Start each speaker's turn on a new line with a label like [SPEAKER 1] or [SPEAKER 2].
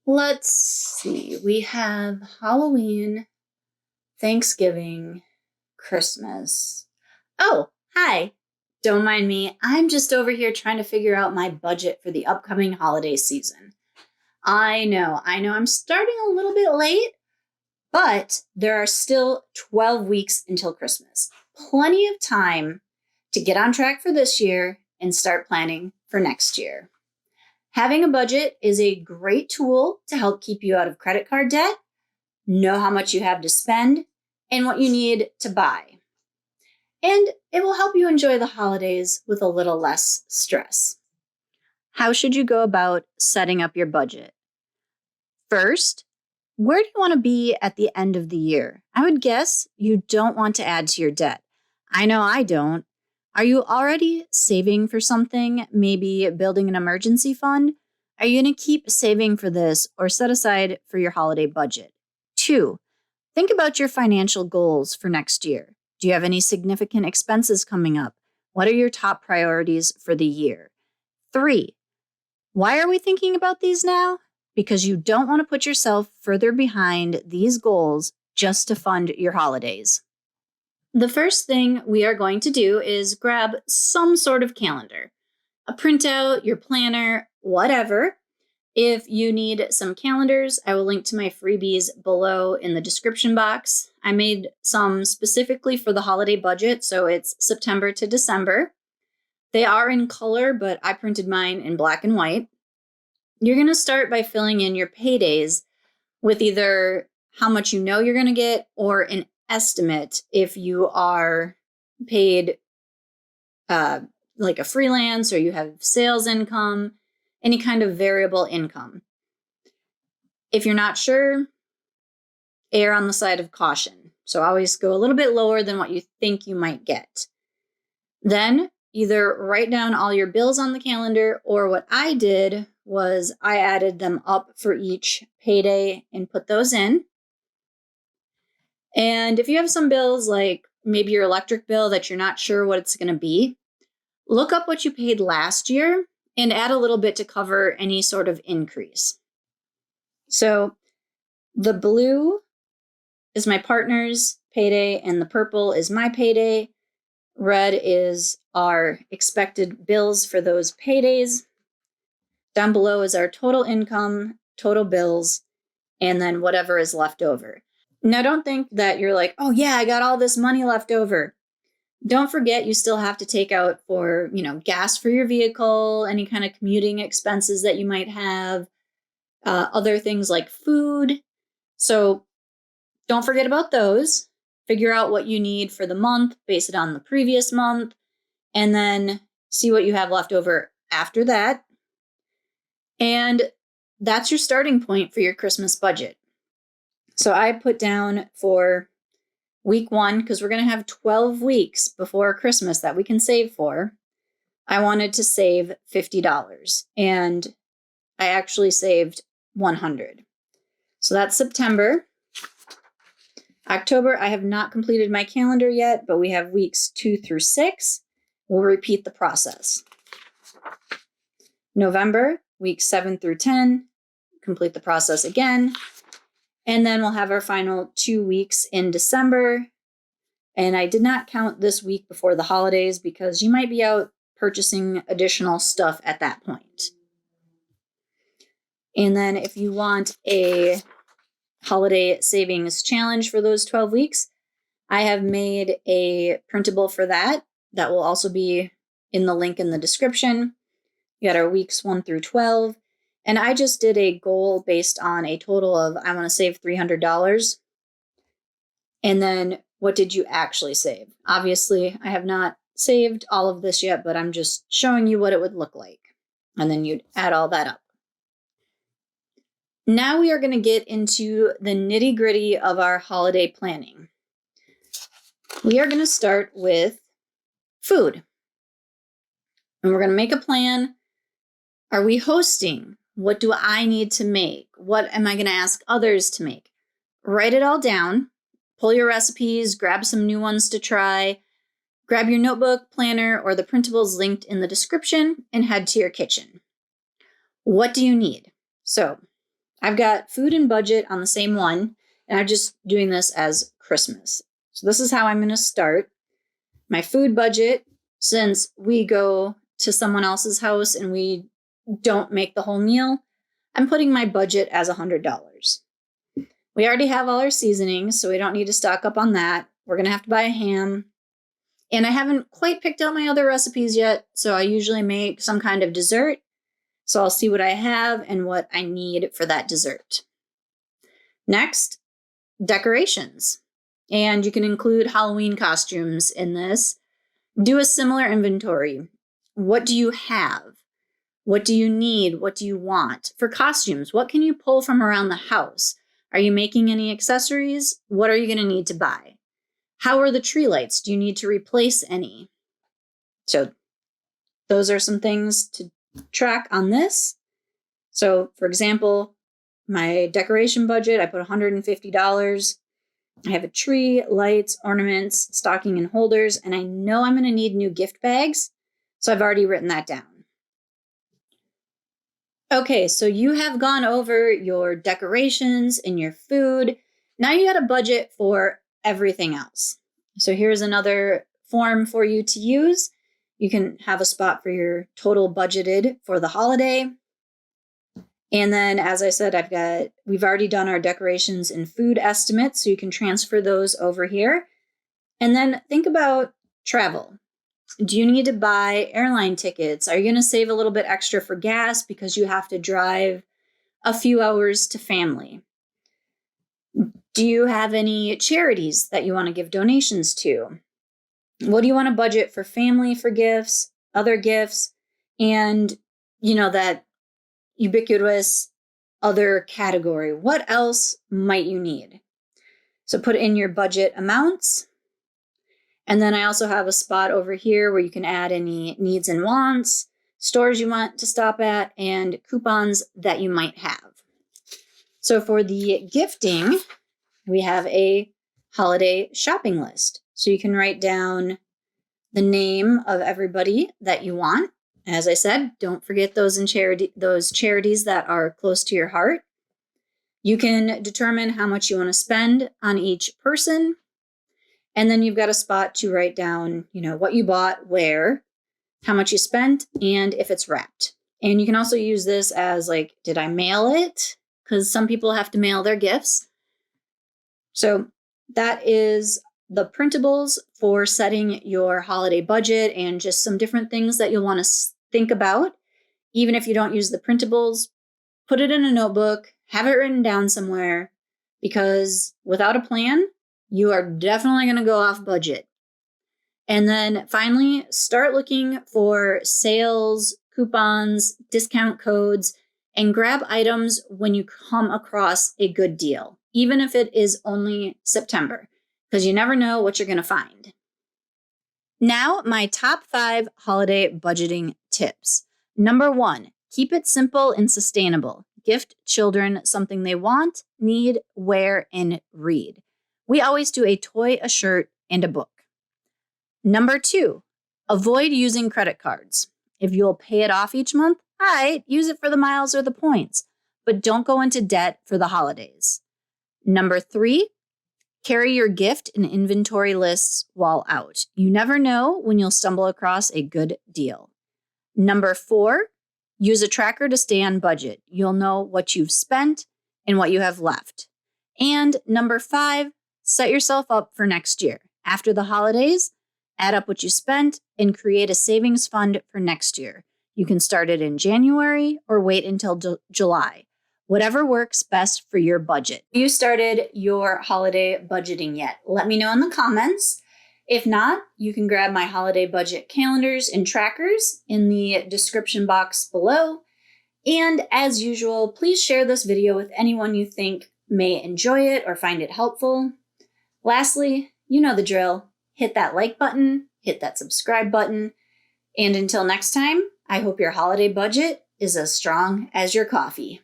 [SPEAKER 1] Let's see. We have Halloween, Thanksgiving, Christmas. Oh, hi. Don't mind me. I'm just over here trying to figure out my budget for the upcoming holiday season. I know I'm starting a little bit late, but there are still 12 weeks until Christmas. Plenty of time to get on track for this year and start planning for next year. Having a budget is a great tool to help keep you out of credit card debt, know how much you have to spend, and what you need to buy. And it will help you enjoy the holidays with a little less stress. How should you go about setting up your budget? First, where do you want to be at the end of the year? I would guess you don't want to add to your debt. I know I don't. Are you already saving for something, maybe building an emergency fund? Are you going to keep saving for this or set aside for your holiday budget? 2, think about your financial goals for next year. Do you have any significant expenses coming up? What are your top priorities for the year? 3, why are we thinking about these now? Because you don't want to put yourself further behind these goals just to fund your holidays. The first thing we are going to do is grab some sort of calendar, a printout, your planner, whatever. If you need some calendars, I will link to my freebies below in the description box. I made some specifically for the holiday budget, so it's September to December. They are in color, but I printed mine in black and white. You're going to start by filling in your paydays with either how much you know you're going to get or an estimate if you are paid like a freelance or you have sales income, any kind of variable income. If you're not sure, err on the side of caution. So always go a little bit lower than what you think you might get. Then either write down all your bills on the calendar, or what I did was I added them up for each payday and put those in. And if you have some bills, like maybe your electric bill that you're not sure what it's going to be, look up what you paid last year and add a little bit to cover any sort of increase. So the blue is my partner's payday and the purple is my payday. Red is our expected bills for those paydays. Down below is our total income, total bills, and then whatever is left over. Now, don't think that you're like, oh yeah, I got all this money left over. Don't forget you still have to take out for, gas for your vehicle, any kind of commuting expenses that you might have, other things like food. So don't forget about those. Figure out what you need for the month, base it on the previous month, and then see what you have left over after that. And that's your starting point for your Christmas budget. So I put down for week 1, because we're going to have 12 weeks before Christmas that we can save for. I wanted to save $50, and I actually saved $100. So that's September. October, I have not completed my calendar yet, but we have weeks 2 through 6. We'll repeat the process. November, weeks 7 through 10, complete the process again. And then we'll have our final 2 weeks in December. And I did not count this week before the holidays because you might be out purchasing additional stuff at that point. And then if you want a holiday savings challenge for those 12 weeks, I have made a printable for that. That will also be in the link in the description. You got our weeks 1 through 12. And I just did a goal based on a total of, I want to save $300. And then what did you actually save? Obviously, I have not saved all of this yet, but I'm just showing you what it would look like. And then you'd add all that up. Now we are going to get into the nitty-gritty of our holiday planning. We are going to start with food. And we're going to make a plan. Are we hosting? What do I need to make? What am I going to ask others to make? Write it all down. Pull your recipes, grab some new ones to try. Grab your notebook, planner, or the printables linked in the description and head to your kitchen. What do you need? So I've got food and budget on the same one, and I'm just doing this as Christmas. So this is how I'm going to start. My food budget, since we go to someone else's house and we don't make the whole meal, I'm putting my budget as $100. We already have all our seasonings, so we don't need to stock up on that. We're going to have to buy a ham. And I haven't quite picked out my other recipes yet, so I usually make some kind of dessert. So I'll see what I have and what I need for that dessert. Next, decorations. And you can include Halloween costumes in this. Do a similar inventory. What do you have? What do you need? What do you want? For costumes, what can you pull from around the house? Are you making any accessories? What are you going to need to buy? How are the tree lights? Do you need to replace any? So those are some things to track on this. So for example, my decoration budget, I put $150. I have a tree, lights, ornaments, stocking and holders, and I know I'm going to need new gift bags. So I've already written that down. Okay, so you have gone over your decorations and your food. Now you got a budget for everything else. So here's another form for you to use. You can have a spot for your total budgeted for the holiday. And then, as I said, we've already done our decorations and food estimates, so you can transfer those over here. And then think about travel. Do you need to buy airline tickets? Are you going to save a little bit extra for gas because you have to drive a few hours to family? Do you have any charities that you want to give donations to? What do you want to budget for family, for gifts, other gifts, and, that ubiquitous other category? What else might you need? So put in your budget amounts. And then I also have a spot over here where you can add any needs and wants, stores you want to stop at, and coupons that you might have. So for the gifting, we have a holiday shopping list. So you can write down the name of everybody that you want. As I said, don't forget those charities that are close to your heart. You can determine how much you want to spend on each person. And then you've got a spot to write down, what you bought, where, how much you spent, and if it's wrapped. And you can also use this as did I mail it? Because some people have to mail their gifts. So that is the printables for setting your holiday budget and just some different things that you'll want to think about. Even if you don't use the printables, put it in a notebook, have it written down somewhere, because without a plan, you are definitely going to go off budget. And then finally, start looking for sales, coupons, discount codes, and grab items when you come across a good deal, even if it is only September, because you never know what you're going to find. Now, my top 5 holiday budgeting tips. Number 1, keep it simple and sustainable. Gift children something they want, need, wear, and read. We always do a toy, a shirt, and a book. Number 2, avoid using credit cards. If you'll pay it off each month, all right, use it for the miles or the points, but don't go into debt for the holidays. Number 3, carry your gift and inventory lists while out. You never know when you'll stumble across a good deal. Number 4, use a tracker to stay on budget. You'll know what you've spent and what you have left. And number 5, set yourself up for next year. After the holidays, add up what you spent and create a savings fund for next year. You can start it in January or wait until July. Whatever works best for your budget. Have you started your holiday budgeting yet? Let me know in the comments. If not, you can grab my holiday budget calendars and trackers in the description box below. And as usual, please share this video with anyone you think may enjoy it or find it helpful. Lastly, you know the drill. Hit that like button, hit that subscribe button, and until next time, I hope your holiday budget is as strong as your coffee.